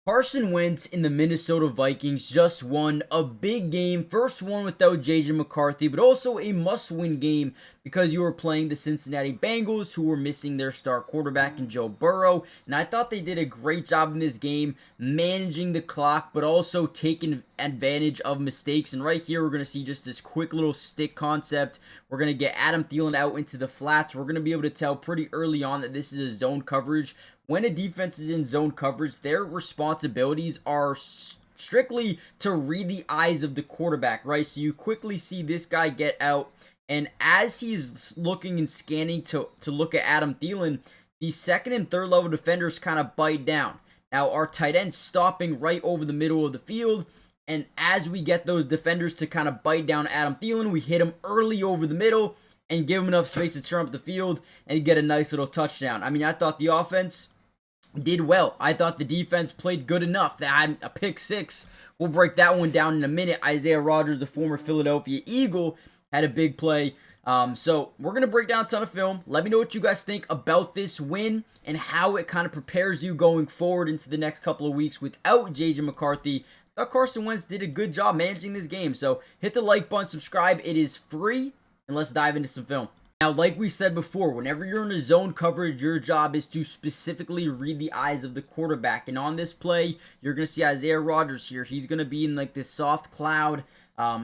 Carson Wentz in the Minnesota Vikings just won a big game. First one without JJ McCarthy, but also a must-win game because you were playing the Cincinnati Bengals, who were missing their star quarterback in Joe Burrow. And I thought they did a great job in this game, managing the clock, but also taking advantage of mistakes. And right here, we're going to see just this quick little stick concept. We're going to get Adam Thielen out into the flats. We're going to be able to tell pretty early on that this is a zone coverage. When a defense is in zone coverage, their responsibilities are strictly to read the eyes of the quarterback, right? So you quickly see this guy get out, and as he's looking and scanning to look at Adam Thielen, the second and third level defenders kind of bite down. Now, our tight end's stopping right over the middle of the field, and as we get those defenders to kind of bite down Adam Thielen, we hit him early over the middle and give him enough space to turn up the field and get a nice little touchdown. I mean, I thought the offense did well. I thought the defense played good enough. They had a pick six. We'll break that one down in a minute. Isaiah Rodgers, the former Philadelphia Eagle, had a big play. So we're going to break down a ton of film. Let me know what you guys think about this win and how it kind of prepares you going forward into the next couple of weeks without JJ McCarthy. I thought Carson Wentz did a good job managing this game. So hit the like button, subscribe. It is free, and let's dive into some film. Now, like we said before, whenever you're in a zone coverage, your job is to specifically read the eyes of the quarterback. And on this play, you're going to see Isaiah Rodgers here. He's going to be in like this soft cloud,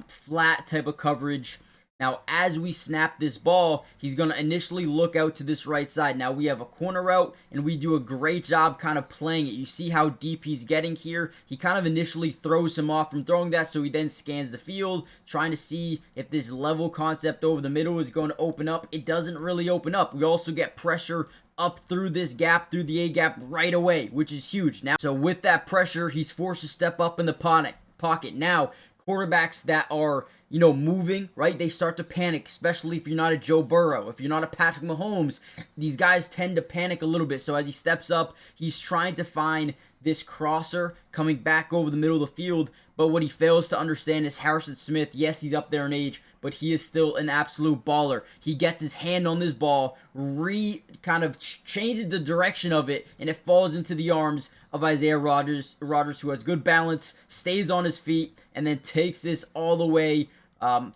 flat type of coverage. Now, as we snap this ball, he's going to initially look out to this right side. Now, we have a corner route, and we do a great job kind of playing it. You see how deep he's getting here. He kind of initially throws him off from throwing that, so he then scans the field, trying to see if this level concept over the middle is going to open up. It doesn't really open up. We also get pressure up through this gap, through the A-gap right away, which is huge. Now, so with that pressure, he's forced to step up in the pocket. Now, quarterbacks that are, moving, right? They start to panic, especially if you're not a Joe Burrow. If you're not a Patrick Mahomes, these guys tend to panic a little bit. So as he steps up, he's trying to find this crosser coming back over the middle of the field. But what he fails to understand is Harrison Smith, yes, he's up there in age, but he is still an absolute baller. He gets his hand on this ball, kind of changes the direction of it, and it falls into the arms of Isaiah Rodgers, who has good balance, stays on his feet, and then takes this all the way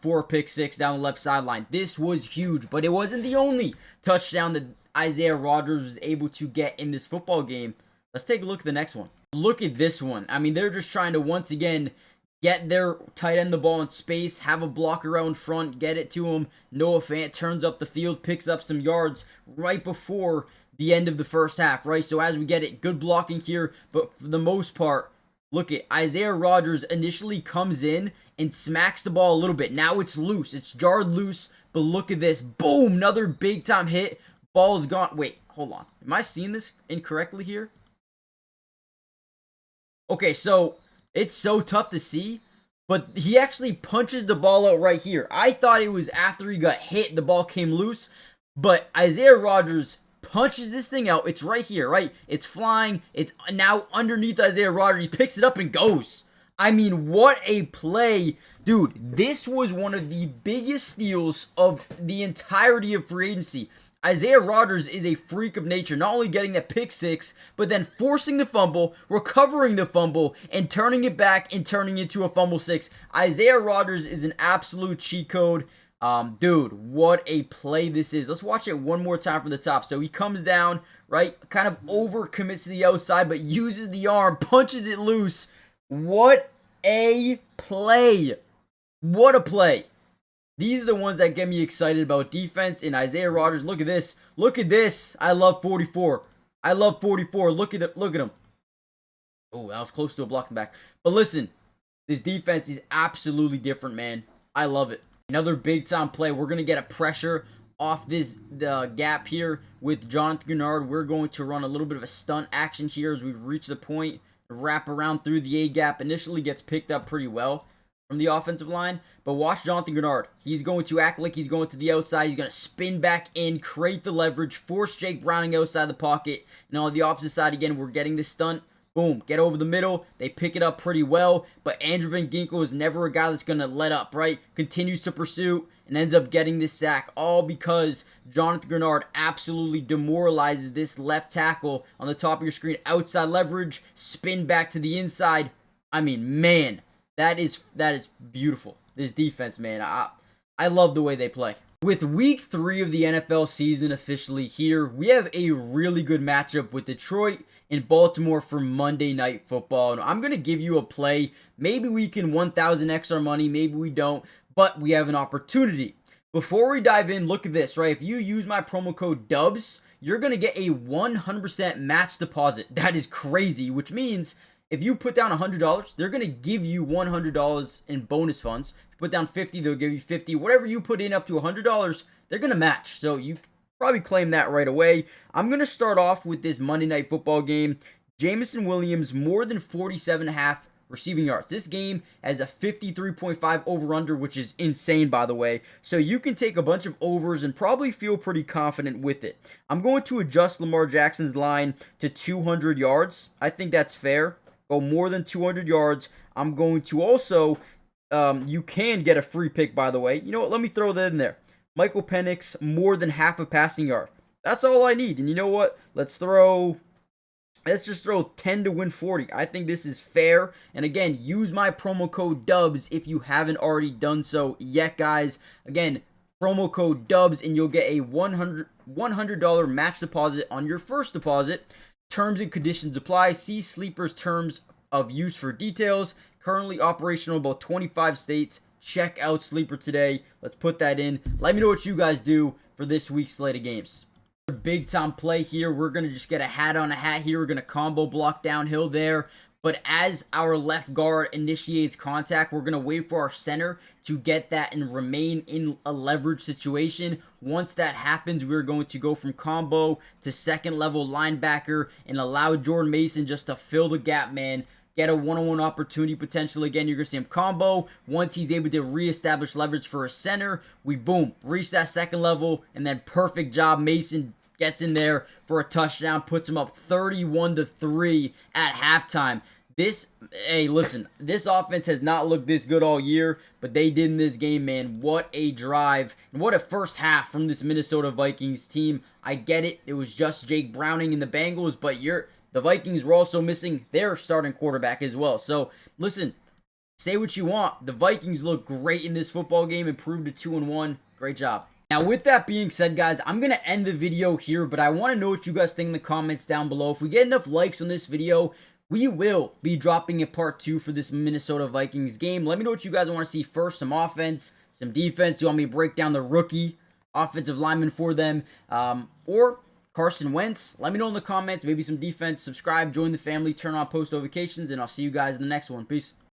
for a pick six down the left sideline. This was huge, but it wasn't the only touchdown that Isaiah Rodgers was able to get in this football game. Let's take a look at the next one. Look at this one. I mean, they're just trying to, once again, get their tight end the ball in space, have a blocker out in front, get it to him. Noah Fant turns up the field, picks up some yards right before the end of the first half, right? So as we get it, good blocking here, but for the most part, look at Isaiah Rodgers initially comes in and smacks the ball a little bit. Now it's loose. It's jarred loose, but look at this. Boom! Another big-time hit. Ball's gone. Wait, hold on. Am I seeing this incorrectly here? Okay, so it's so tough to see, but he actually punches the ball out right here. I thought it was after he got hit, the ball came loose, but Isaiah Rodgers punches this thing out. It's right here, right? It's flying. It's now underneath Isaiah Rodgers. He picks it up and goes. I mean, what a play. Dude, this was one of the biggest steals of the entirety of free agency. Isaiah Rodgers is a freak of nature, not only getting that pick six, but then forcing the fumble, recovering the fumble, and turning it back and turning it into a fumble six. Isaiah Rodgers is an absolute cheat code. Dude, what a play this is. Let's watch it one more time from the top. So he comes down, right, kind of over commits to the outside, but uses the arm, punches it loose. What a play. What a play. These are the ones that get me excited about defense and Isaiah Rodgers. Look at this. Look at this. I love 44. I love 44. Look at it. Look at him. Oh, that was close to a block in the back. But listen, this defense is absolutely different, man. I love it. Another big-time play. We're going to get a pressure off the gap here with Jonathan Gennard. We're going to run a little bit of a stunt action here as we reach the point. Wrap around through the A-gap. Initially gets picked up pretty well from the offensive line, but watch Jonathan Gennard. He's going to act like he's going to the outside. He's going to spin back in, create the leverage, force Jake Browning outside the pocket. And on the opposite side, again, we're getting this stunt. Boom, get over the middle. They pick it up pretty well, but Andrew Van Ginkel is never a guy that's going to let up, right? Continues to pursue and ends up getting this sack, all because Jonathan Grenard absolutely demoralizes this left tackle on the top of your screen. Outside leverage, spin back to the inside. I mean, man, that is beautiful. This defense, man, I love the way they play. With week 3 of the NFL season officially here, we have a really good matchup with Detroit and Baltimore for Monday Night Football. And I'm going to give you a play. Maybe we can 1,000x our money, maybe we don't, but we have an opportunity. Before we dive in, look at this, right? If you use my promo code DUBS, you're going to get a 100% match deposit. That is crazy, which means if you put down $100, they're going to give you $100 in bonus funds. If you put down $50, they'll give you $50. Whatever you put in up to $100, they're going to match. So you probably claim that right away. I'm going to start off with this Monday Night Football game. Jameson Williams, more than 47.5 receiving yards. This game has a 53.5 over-under, which is insane, by the way. So you can take a bunch of overs and probably feel pretty confident with it. I'm going to adjust Lamar Jackson's line to 200 yards. I think that's fair. Go more than 200 yards. I'm going to also, you can get a free pick, by the way. You know what? Let me throw that in there. Michael Penix, more than half a passing yard. That's all I need. And you know what? Let's just throw 10 to win 40. I think this is fair. And again, use my promo code DUBS if you haven't already done so yet, guys. Again, promo code DUBS and you'll get a $100 match deposit on your first deposit. Terms and conditions apply. See Sleeper's terms of use for details. Currently operational in about 25 states. Check out Sleeper today. Let's put that in. Let me know what you guys do for this week's slate of games. Big time play here. We're going to just get a hat on a hat here. We're going to combo block downhill there. But as our left guard initiates contact, we're going to wait for our center to get that and remain in a leverage situation. Once that happens, we're going to go from combo to second level linebacker and allow Jordan Mason just to fill the gap, man. Get a one-on-one opportunity potential. Again, you're going to see him combo. Once he's able to reestablish leverage for a center, we boom, reach that second level, and then perfect job. Mason gets in there for a touchdown, puts him up 31-3 at halftime. Hey, listen, this offense has not looked this good all year, but they did in this game, man. What a drive, and what a first half from this Minnesota Vikings team. I get it. It was just Jake Browning and the Bengals, but the Vikings were also missing their starting quarterback as well. So, listen, say what you want. The Vikings look great in this football game, improved to 2-1. Great job. Now, with that being said, guys, I'm going to end the video here, but I want to know what you guys think in the comments down below. If we get enough likes on this video, we will be dropping a part 2 for this Minnesota Vikings game. Let me know what you guys want to see first. Some offense, some defense. Do you want me to break down the rookie offensive lineman for them? Or Carson Wentz? Let me know in the comments. Maybe some defense. Subscribe, join the family, turn on post notifications, and I'll see you guys in the next one. Peace.